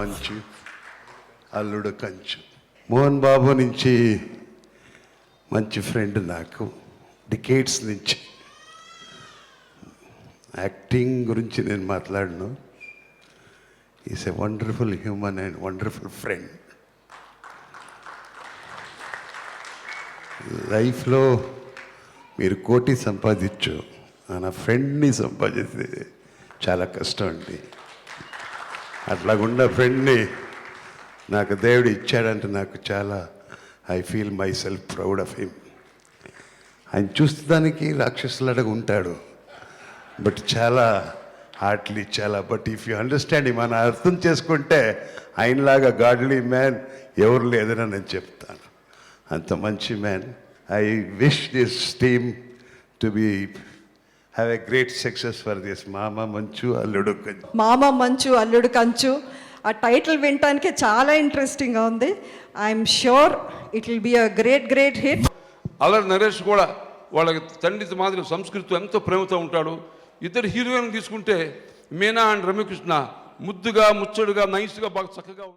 మంచు అల్లుడు కంచు. మోహన్ బాబు నుంచి మంచి ఫ్రెండ్ నాకు, డికేట్స్ నుంచి. యాక్టింగ్ గురించి నేను మాట్లాడను. Is a wonderful human and wonderful friend. లైఫ్లో మీరు కోటి సంపాదించు, నా ఫ్రెండ్ని సంపాదిస్తే చాలా కష్టం అండి. అట్లాగున్న ఫ్రెండ్ని నాకు దేవుడు ఇచ్చాడంటే నాకు చాలా, I feel my self proud of him. ఆయన చూస్తానికి రాక్షసులాగా ఉంటాడు, బట్ చాలా హార్ట్లీ చాలా. బట్ ఇఫ్ యూ అండర్స్టాండ్, మనం అర్థం చేసుకుంటే ఆయనలాగా గాడ్లీ మ్యాన్ ఎవరు లేదని నేను చెప్తాను. అంత మంచి man. I wish this team to be have a great success for this మామ మంచు అల్లుడు కంచు. మామ మంచు అల్లుడు కంచు, ఆ టైటిల్ వినటానికి చాలా ఇంట్రెస్టింగ్గా ఉంది. I'm sure it will be a great hit. Allari Naresh కూడా వాళ్ళకి తండ్రి మాదిరి సంస్కృతితో ఎంతో ప్రేమతో ఉంటాడు. ఇద్దరు హీరోయిన్ తీసుకుంటే మీనా అండ్ రమ్యకృష్ణ ముద్దుగా, ముచ్చడుగా, నైస్గా, బాగా చక్కగా